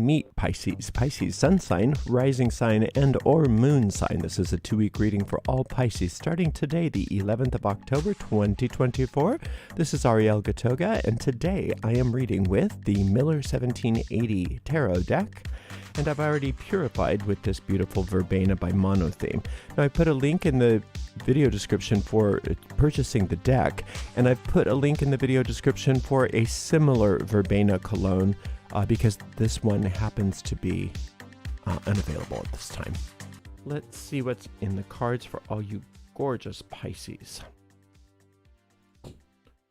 meet Pisces. Pisces sun sign, rising sign, and or moon sign. This is a 2-week reading for all Pisces starting today, the 11th of October, 2024. This is Ariel, and today I am reading with the Miller 1780 Tarot deck. And I've already purified with this beautiful verbena by Monotheme. Now I put a link in the video description for purchasing the deck, and I've put a link in the video description for a similar verbena cologne because this one happens to be unavailable at this time. Let's see what's in the cards for all you gorgeous Pisces.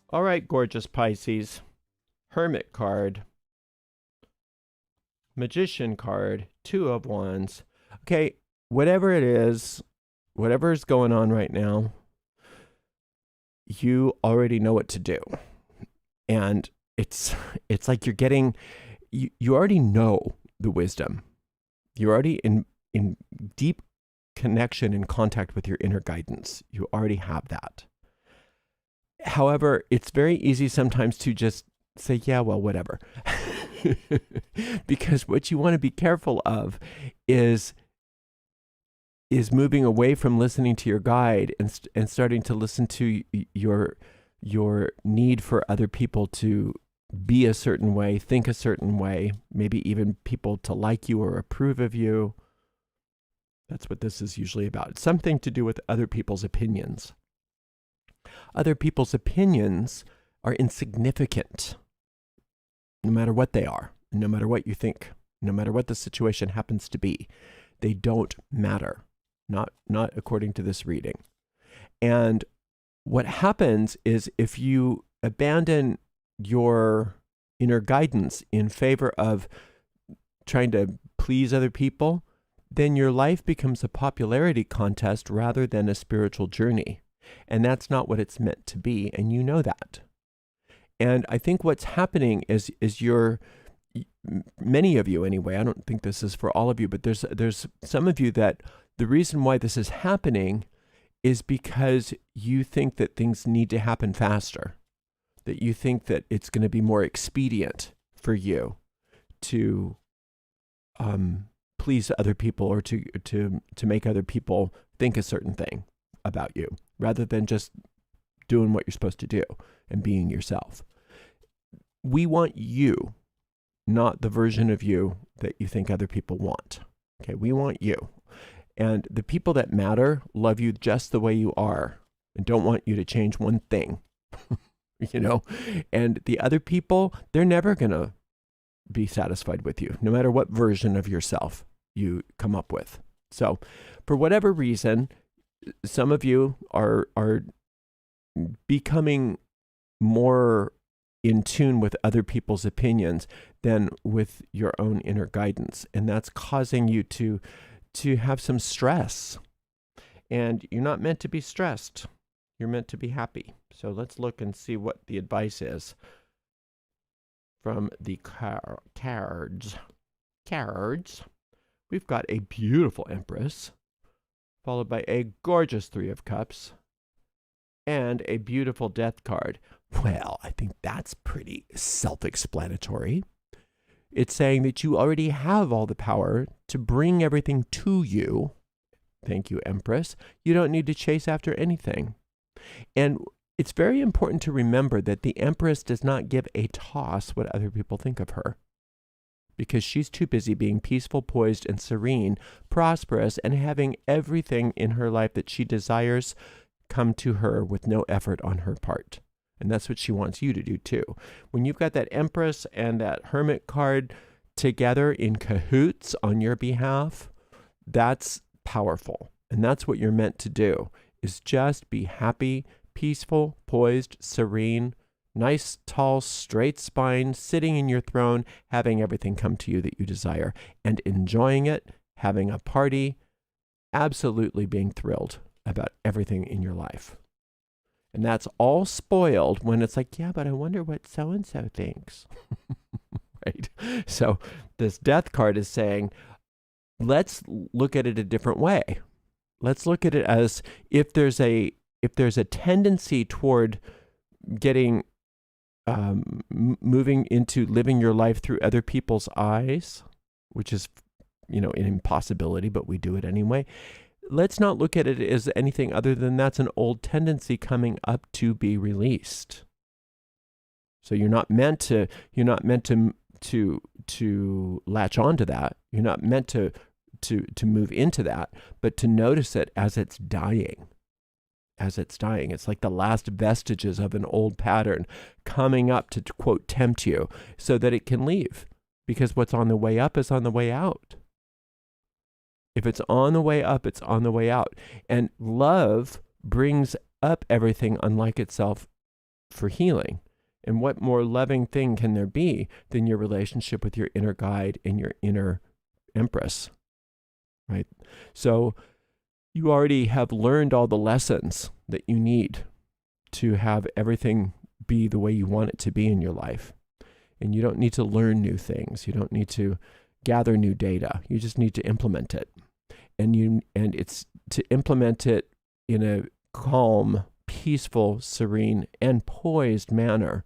All right, gorgeous Pisces. Hermit card. Magician card, 2 of Wands. Okay, whatever it is, whatever is going on right now, you already know what to do. And it's like you're getting, you already know the wisdom. You're already in deep connection and contact with your inner guidance. You already have that. However, it's very easy sometimes to just say, yeah, well, whatever. Because what you want to be careful of is moving away from listening to your guide and starting to listen to your need for other people to be a certain way, think a certain way, maybe even people to like you or approve of you. That's what this is usually about. It's something to do with other people's opinions. Other people's opinions are insignificant. No matter what they are, no matter what you think, no matter what the situation happens to be, they don't matter, not according to this reading. And what happens is if you abandon your inner guidance in favor of trying to please other people, then your life becomes a popularity contest rather than a spiritual journey. And that's not what it's meant to be, and you know that. And I think what's happening is many of you anyway, I don't think this is for all of you, but there's some of you that the reason why this is happening is because you think that things need to happen faster, that you think that it's going to be more expedient for you to please other people or to make other people think a certain thing about you, rather than just doing what you're supposed to do and being yourself. We want you, not the version of you that you think other people want. Okay, we want you. And the people that matter love you just the way you are and don't want you to change one thing. You know? And the other people, they're never going to be satisfied with you, no matter what version of yourself you come up with. So, for whatever reason, some of you are becoming more in tune with other people's opinions than with your own inner guidance. And that's causing you to have some stress. And you're not meant to be stressed. You're meant to be happy. So let's look and see what the advice is from the cards. We've got a beautiful Empress, followed by a gorgeous 3 of Cups, and a beautiful Death card. Well, I think that's pretty self-explanatory. It's saying that you already have all the power to bring everything to you. Thank you, Empress. You don't need to chase after anything. And it's very important to remember that the Empress does not give a toss what other people think of her, because she's too busy being peaceful, poised, and serene, prosperous, and having everything in her life that she desires come to her with no effort on her part. And that's what she wants you to do too. When you've got that Empress and that Hermit card together in cahoots on your behalf, that's powerful. And that's what you're meant to do, is just be happy, peaceful, poised, serene, nice, tall, straight spine, sitting in your throne, having everything come to you that you desire, and enjoying it, having a party, absolutely being thrilled about everything in your life. And that's all spoiled when it's like, yeah, but I wonder what so-and-so thinks. Right? So this Death card is saying, let's look at it a different way. Let's look at it as if there's a tendency toward getting moving into living your life through other people's eyes, which is, an impossibility, but we do it anyway. Let's not look at it as anything other than that's an old tendency coming up to be released. So you're not meant to latch onto that. You're not meant to move into that, but to notice it as it's dying. As it's dying. It's like the last vestiges of an old pattern coming up to quote, tempt you so that it can leave. Because what's on the way up is on the way out. If it's on the way up, it's on the way out. And love brings up everything unlike itself for healing. And what more loving thing can there be than your relationship with your inner guide and your inner empress, right? So you already have learned all the lessons that you need to have everything be the way you want it to be in your life. And you don't need to learn new things. You don't need to gather new data. You just need to implement it. And it's to implement it in a calm, peaceful, serene, and poised manner.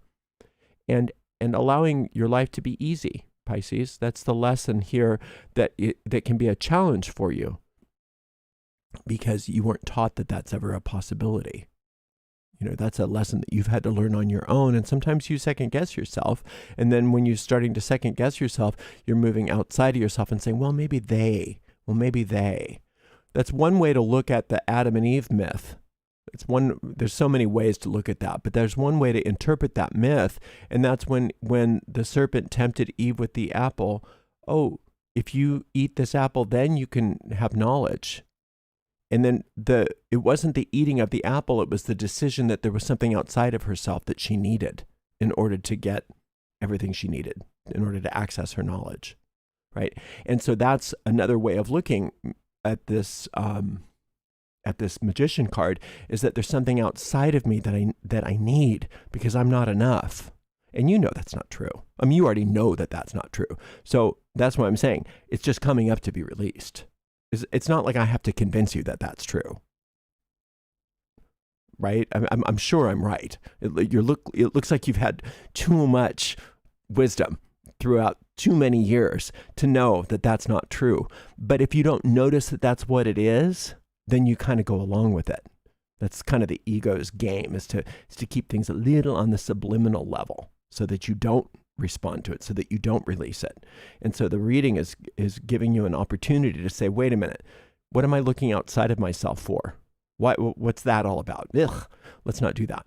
And allowing your life to be easy, Pisces. That's the lesson here that can be a challenge for you because you weren't taught that that's ever a possibility. That's a lesson that you've had to learn on your own. And sometimes you second guess yourself. And then when you're starting to second guess yourself, you're moving outside of yourself and saying, well, maybe they. That's one way to look at the Adam and Eve myth. There's so many ways to look at that, but there's one way to interpret that myth. And that's when the serpent tempted Eve with the apple. Oh, if you eat this apple, then you can have knowledge. And then it wasn't the eating of the apple, it was the decision that there was something outside of herself that she needed in order to get everything she needed, in order to access her knowledge, right? And so that's another way of looking at this magician card, is that there's something outside of me that I need because I'm not enough. And that's not true. You already know that that's not true. So that's what I'm saying. It's just coming up to be released. It's not like I have to convince you that that's true, right? I'm sure I'm right. It looks like you've had too much wisdom throughout too many years to know that that's not true. But if you don't notice that that's what it is, then you kind of go along with it. That's kind of the ego's game, is to keep things a little on the subliminal level so that you don't respond to it, so that you don't release it. And so the reading is giving you an opportunity to say, wait a minute, what am I looking outside of myself for? What's that all about? Ugh, let's not do that.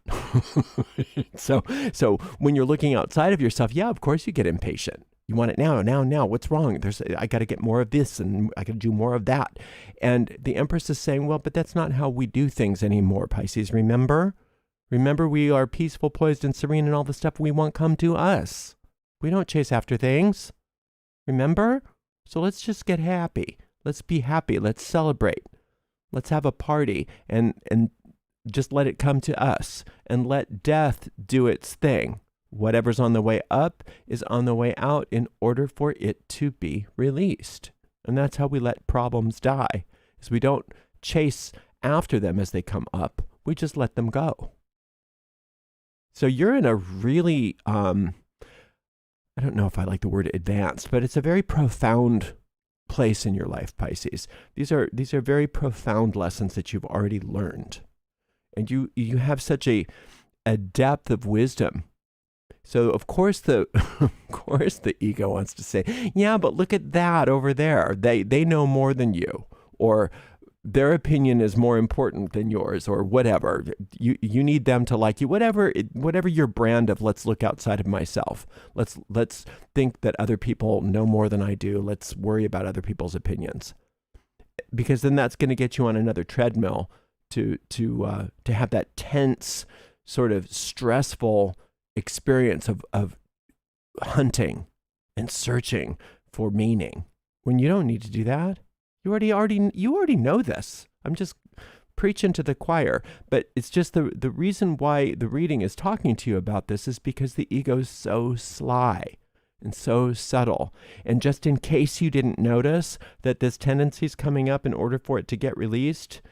So when you're looking outside of yourself, yeah, of course you get impatient. You want it now. What's wrong? I got to get more of this and I got to do more of that. And the Empress is saying, well, but that's not how we do things anymore, Pisces. Remember, we are peaceful, poised, and serene, and all the stuff we want come to us. We don't chase after things. Remember? So let's just get happy. Let's be happy. Let's celebrate. Let's have a party and just let it come to us and let death do its thing. Whatever's on the way up is on the way out in order for it to be released. And that's how we let problems die, is we don't chase after them as they come up. We just let them go. So you're in a really, I don't know if I like the word advanced, but it's a very profound place in your life, Pisces. These are very profound lessons that you've already learned. And you have such a depth of wisdom. So of course the ego wants to say, yeah, but look at that over there. They know more than you, or their opinion is more important than yours, or whatever. You need them to like you, whatever your brand of let's look outside of myself. Let's think that other people know more than I do. Let's worry about other people's opinions. Because then that's going to get you on another treadmill to have that tense, sort of stressful experience of hunting and searching for meaning, when you don't need to do that. You already know this. I'm just preaching to the choir, but it's just the reason why the reading is talking to you about this is because the ego is so sly and so subtle. And just in case you didn't notice that this tendency is coming up in order for it to get released,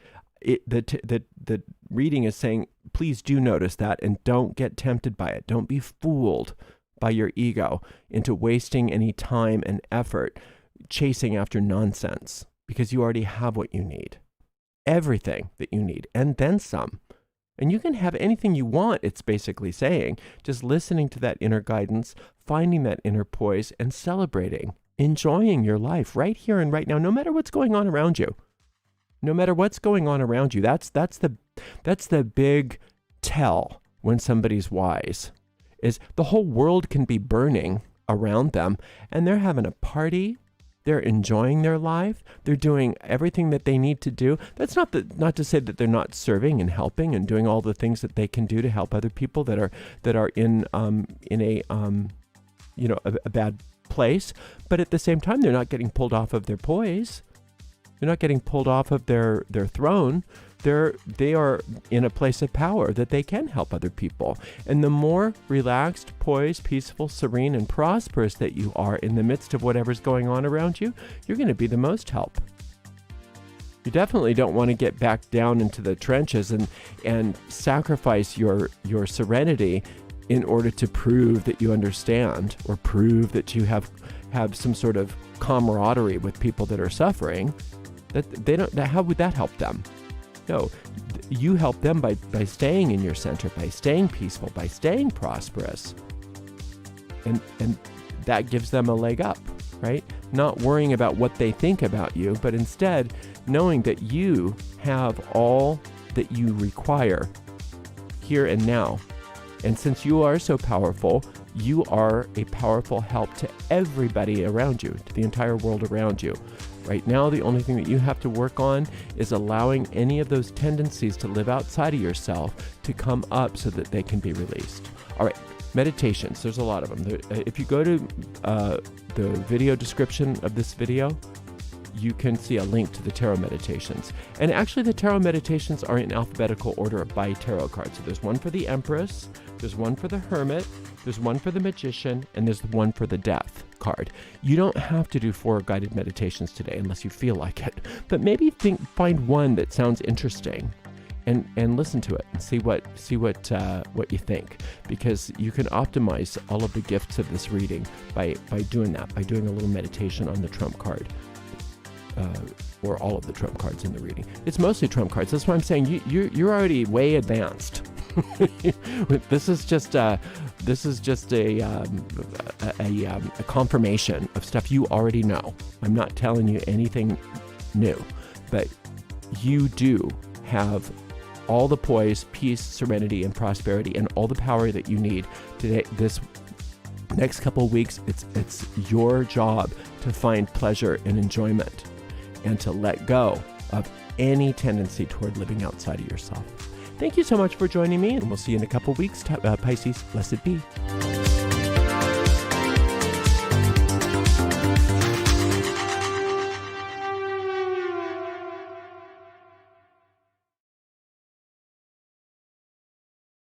the reading is saying, please do notice that and don't get tempted by it. Don't be fooled by your ego into wasting any time and effort. chasing after nonsense, because you already have what you need. Everything that you need, and then some. And you can have anything you want, it's basically saying. Just listening to that inner guidance, finding that inner poise, and celebrating, enjoying your life right here and right now, no matter what's going on around you. No matter what's going on around you. That's the big tell when somebody's wise, is the whole world can be burning around them, and they're having a party. They're enjoying their life. They're doing everything that they need to do. That's not to say that they're not serving and helping and doing all the things that they can do to help other people that are in a bad place. But at the same time, they're not getting pulled off of their poise. They're not getting pulled off of their throne. They are in a place of power that they can help other people. And the more relaxed, poised, peaceful, serene, and prosperous that you are in the midst of whatever's going on around you, you're going to be the most help. You definitely don't want to get back down into the trenches and sacrifice your serenity in order to prove that you understand, or prove that you have some sort of camaraderie with people that are suffering. How would that help them? No, you help them by staying in your center, by staying peaceful, by staying prosperous. And that gives them a leg up, right? Not worrying about what they think about you, but instead knowing that you have all that you require here and now. And since you are so powerful, you are a powerful help to everybody around you, to the entire world around you. Right now, the only thing that you have to work on is allowing any of those tendencies to live outside of yourself to come up so that they can be released. All right, meditations. There's a lot of them. If you go to the video description of this video, you can see a link to the tarot meditations. And actually, the tarot meditations are in alphabetical order by tarot cards. So there's one for the Empress, there's one for the Hermit, there's one for the Magician, and there's one for the Death card. You don't have to do 4 guided meditations today unless you feel like it. But maybe find one that sounds interesting and listen to it and see what you think, because you can optimize all of the gifts of this reading by doing that, by doing a little meditation on the trump card. Or all of the trump cards in the reading. It's mostly trump cards. That's why I'm saying you're already way advanced. This is just a confirmation of stuff you already know. I'm not telling you anything new, but you do have all the poise, peace, serenity, and prosperity, and all the power that you need today. This next couple of weeks, it's your job to find pleasure and enjoyment, and to let go of any tendency toward living outside of yourself. Thank you so much for joining me, and we'll see you in a couple weeks. Pisces, blessed be.